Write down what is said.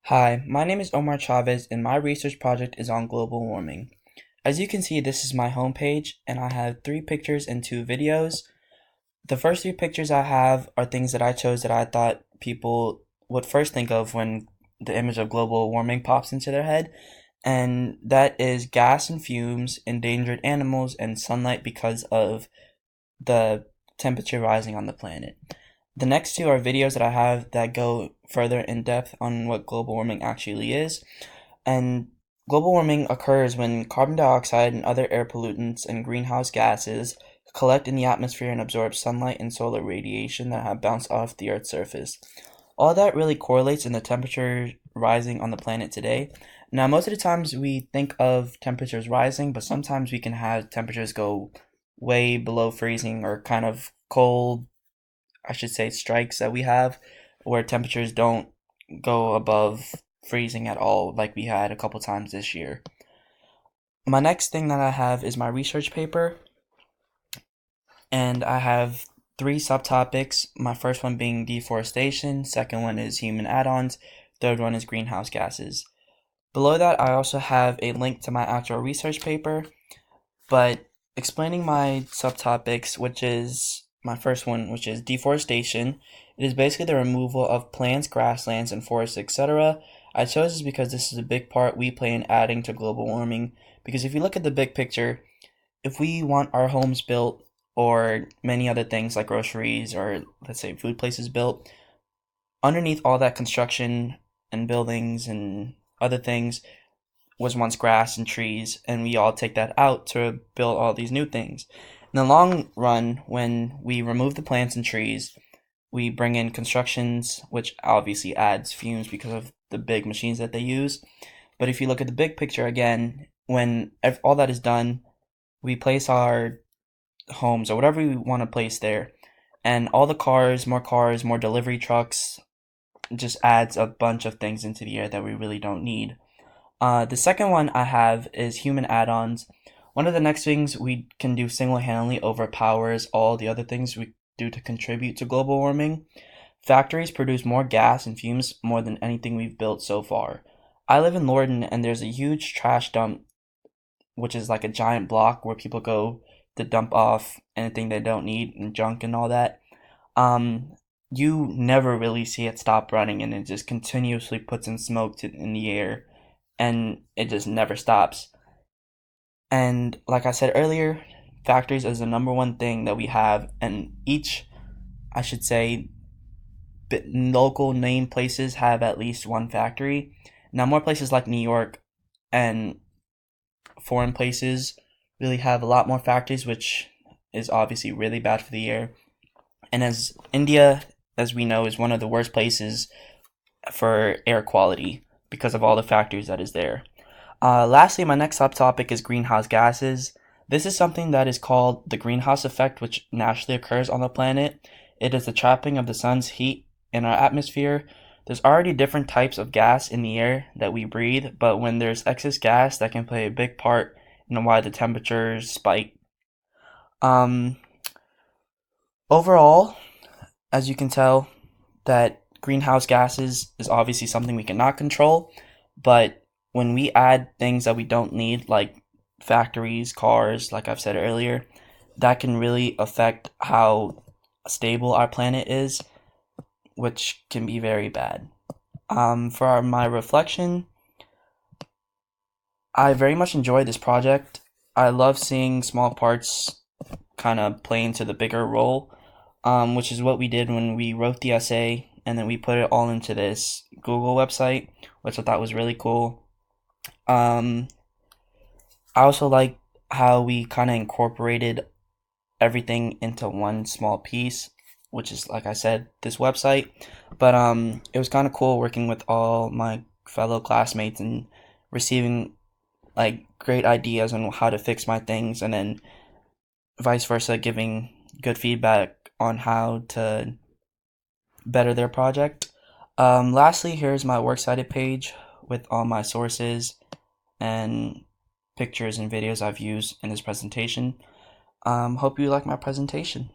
Hi, my name is Omar Chavez and my research project is on global warming. As you can see, this is my homepage and I have 3 pictures and 2 videos. The first 3 pictures I have are things that I chose that I thought people would first think of when the image of global warming pops into their head, and that is gas and fumes, endangered animals, and sunlight because of the temperature rising on the planet. The next 2 are videos that I have that go further in depth on what global warming actually is. And global warming occurs when carbon dioxide and other air pollutants and greenhouse gases collect in the atmosphere and absorb sunlight and solar radiation that have bounced off the Earth's surface. All that really correlates in the temperature rising on the planet today. Now, most of the times we think of temperatures rising, but sometimes we can have temperatures go way below freezing or kind of cold, I should say, strikes that we have where temperatures don't go above freezing at all, like we had a couple times this year. My next thing that I have is my research paper, and I have 3 subtopics. My first one being deforestation, second one is human add-ons, third one is greenhouse gases. Below that, I also have a link to my actual research paper, but explaining my subtopics, which is my first one, which is deforestation. It is basically the removal of plants, grasslands, and forests, etc. I chose this because this is a big part we play in adding to global warming. Because if you look at the big picture, if we want our homes built or many other things like groceries or let's say food places built, underneath all that construction and buildings and other things was once grass and trees, and we all take that out to build all these new things. In the long run, when we remove the plants and trees, we bring in constructions, which obviously adds fumes because of the big machines that they use. But if you look at the big picture again, when all that is done, we place our homes or whatever we want to place there, and all the cars, more delivery trucks, just adds a bunch of things into the air that we really don't need. The second one I have is human add-ons. One of the next things we can do single-handedly overpowers all the other things we do to contribute to global warming. Factories produce more gas and fumes more than anything we've built so far. I live in Lorden and there's a huge trash dump, which is like a giant block where people go to dump off anything they don't need and junk and all that. You never really see it stop running, and it just continuously puts in smoke in the air, and it just never stops. And like I said earlier, factories is the number one thing that we have, and each, I should say, local name places have at least one factory. Now, more places like New York and foreign places really have a lot more factories, which is obviously really bad for the air. And as India, as we know, is one of the worst places for air quality because of all the factories that is there. Lastly, my next subtopic is greenhouse gases. This is something that is called the greenhouse effect, which naturally occurs on the planet. It is the trapping of the sun's heat in our atmosphere. There's already different types of gas in the air that we breathe, but when there's excess gas, that can play a big part in why the temperatures spike. Um, Overall, as you can tell, that greenhouse gases is obviously something we cannot control, but when we add things that we don't need, like factories, cars, like I've said earlier, that can really affect how stable our planet is, which can be very bad. For my reflection, I very much enjoy this project. I love seeing small parts kind of play into the bigger role, which is what we did when we wrote the essay, and then we put it all into this Google website, which I thought was really cool. Um, I also like how we kind of incorporated everything into one small piece, which is, like I said, this website. But it was kind of cool working with all my fellow classmates and receiving like great ideas on how to fix my things, and then vice versa, giving good feedback on how to better their project. Lastly, here's my works cited page with all my sources and pictures and videos I've used in this presentation. Hope you like my presentation.